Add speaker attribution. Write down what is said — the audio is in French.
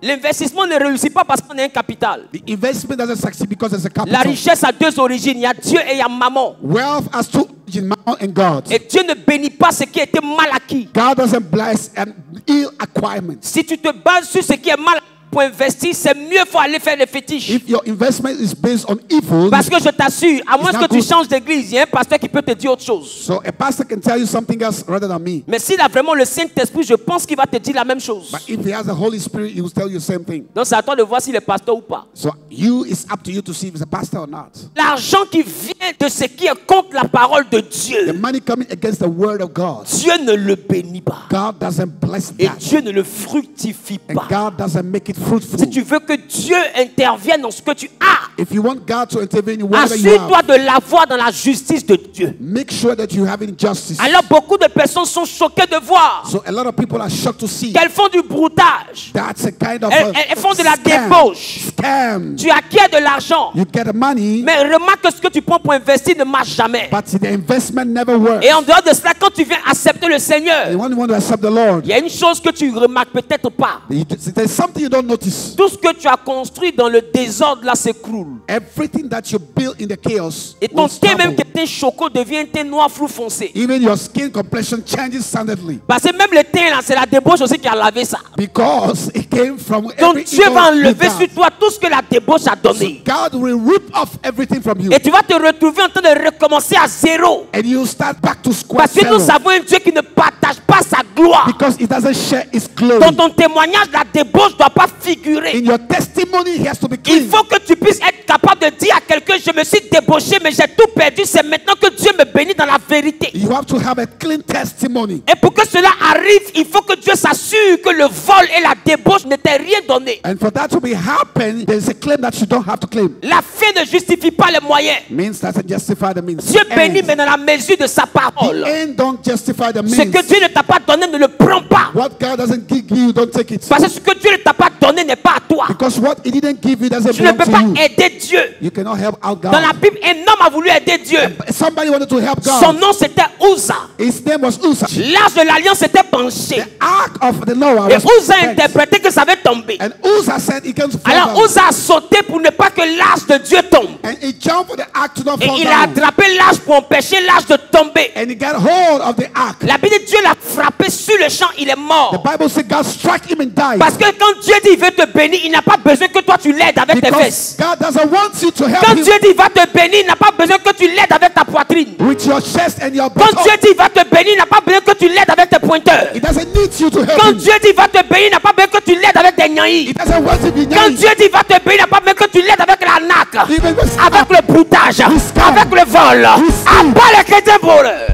Speaker 1: L'investissement ne réussit pas parce qu'on a un capital.
Speaker 2: The investment doesn't succeed because there's a capital.
Speaker 1: La richesse a deux origines. Il y a Dieu et il y a maman.
Speaker 2: Wealth has two origins, mammon and God.
Speaker 1: Et Dieu ne bénit pas ce qui a été mal acquis.
Speaker 2: God doesn't bless an ill acquirement.
Speaker 1: Si tu te bases sur ce qui est mal acquis pour investir, c'est mieux faut aller faire des fétiches.
Speaker 2: If your investment is based on evil,
Speaker 1: parce que je t'assure, à moins que tu changes d'église, il y a un pasteur qui peut te dire autre chose.
Speaker 2: So a pastor can tell you something else rather than me.
Speaker 1: Mais s'il a vraiment le Saint-Esprit, je pense qu'il va te dire la même chose.
Speaker 2: But if he has the Holy Spirit, he will tell you the same thing.
Speaker 1: Donc c'est à toi de voir s'il est pasteur ou pas.
Speaker 2: So it's up to you to see if he's a pastor or not.
Speaker 1: L'argent qui vient de ce qui est contre la parole de Dieu,
Speaker 2: the money coming against the word of God,
Speaker 1: Dieu ne le bénit pas.
Speaker 2: God doesn't bless that.
Speaker 1: Et Dieu ne le fructifie pas.
Speaker 2: And God doesn't make it fruitful.
Speaker 1: Si tu veux que Dieu intervienne dans ce que tu as,
Speaker 2: if you want God to intervene in whatever you
Speaker 1: assure-toi de l'avoir dans la justice de Dieu.
Speaker 2: Make sure that you have it in justice.
Speaker 1: Alors beaucoup de personnes sont choquées de voir
Speaker 2: so a lot of people are shocked to see
Speaker 1: qu'elles font du broutage.
Speaker 2: That's a kind of
Speaker 1: elles font de la débauche.
Speaker 2: Scam.
Speaker 1: Tu acquiers de l'argent.
Speaker 2: You get the money.
Speaker 1: Mais remarque que ce que tu prends pour investir ne marche jamais.
Speaker 2: But the investment never works.
Speaker 1: Et en dehors de cela, quand tu viens accepter le Seigneur,
Speaker 2: and when you want to accept the Lord,
Speaker 1: il y a une chose que tu remarques peut-être pas.
Speaker 2: There's something you don't notice.
Speaker 1: Tout ce que tu as construit dans le désordre là s'écroule.
Speaker 2: Everything that you build in the chaos.
Speaker 1: Et ton teint même qui était choco devient un teint noir flou foncé.
Speaker 2: Even your skin complexion changes suddenly.
Speaker 1: Parce que même le teint là, c'est la débauche aussi qui a lavé ça.
Speaker 2: Because it came from
Speaker 1: donc Dieu va enlever sur toi tout ce que la débauche a donné.
Speaker 2: So God will rip off everything from you.
Speaker 1: Et tu vas te retrouver en train de recommencer à zéro.
Speaker 2: And you start back to square
Speaker 1: parce que nous avons un Dieu qui ne partage pas sa gloire.
Speaker 2: Because he doesn't share his glory.
Speaker 1: Dans ton témoignage, la débauche ne doit pas figurer.
Speaker 2: In your testimony, he has to be clean.
Speaker 1: Il faut que tu puisses être capable de dire à quelqu'un, je me suis débauché, mais j'ai tout perdu. C'est maintenant que Dieu me bénit dans la vérité.
Speaker 2: You have to have a clean testimony.
Speaker 1: Et pour que cela arrive, il faut que Dieu s'assure que le vol et la débauche ne t'aient rien donné.
Speaker 2: And for that to be happen, there is a claim that you don't have to claim.
Speaker 1: La fin ne justifie pas les moyens.
Speaker 2: Means doesn't justify the means.
Speaker 1: Dieu bénit, mais dans la mesure de sa parole.
Speaker 2: The end don't justify the means.
Speaker 1: Ce que Dieu ne t'a pas donné, ne le prends pas.
Speaker 2: What God doesn't give you, don't take it.
Speaker 1: Parce que ce que Dieu ne t'a pas donné n'est pas à toi.
Speaker 2: Because what He didn't give you doesn't
Speaker 1: tu ne
Speaker 2: belong
Speaker 1: peux
Speaker 2: to
Speaker 1: pas
Speaker 2: you.
Speaker 1: aider Dieu.
Speaker 2: You cannot help out God.
Speaker 1: Dans la Bible, un homme a voulu aider Dieu.
Speaker 2: Somebody wanted to help God.
Speaker 1: Son nom c'était Uza.
Speaker 2: His name was Uza.
Speaker 1: L'arche de l'alliance était penché.
Speaker 2: The ark of the Noah
Speaker 1: et
Speaker 2: was
Speaker 1: Uza a interprété que ça avait tombé.
Speaker 2: And Uza said he can fall
Speaker 1: Alors
Speaker 2: down.
Speaker 1: Uza a sauté pour ne pas que l'arche de Dieu tombe.
Speaker 2: And he jumped for the ark to not
Speaker 1: et
Speaker 2: fall
Speaker 1: il
Speaker 2: down.
Speaker 1: a attrapé l'arche pour empêcher l'arche de tomber.
Speaker 2: And he got hold of the ark.
Speaker 1: La Bible dit Dieu l'a frappé sur le champ, il est mort.
Speaker 2: The Bible says God struck him and died.
Speaker 1: Parce que quand Dieu dit il veut te bénir, il n'a pas besoin que toi tu l'aides avec tes fesses.
Speaker 2: God doesn't want you to help
Speaker 1: quand
Speaker 2: him.
Speaker 1: Dieu dit il va te bénir, il n'a pas besoin que tu l'aides avec ta poitrine.
Speaker 2: With your chest and your
Speaker 1: quand Dieu dit il va te bénir, il n'a pas besoin que tu l'aides avec tes pointeurs.
Speaker 2: He doesn't need you to help
Speaker 1: quand
Speaker 2: him.
Speaker 1: Dieu dit il va te bénir, il n'a pas besoin que tu l'aides avec tes nyaïs.
Speaker 2: He doesn't want to be
Speaker 1: quand Dieu dit il va te bénir, il n'a pas besoin que tu l'aides avec la naque,
Speaker 2: Even with
Speaker 1: avec le broutage, avec le vol. Abat les chrétiens pour eux.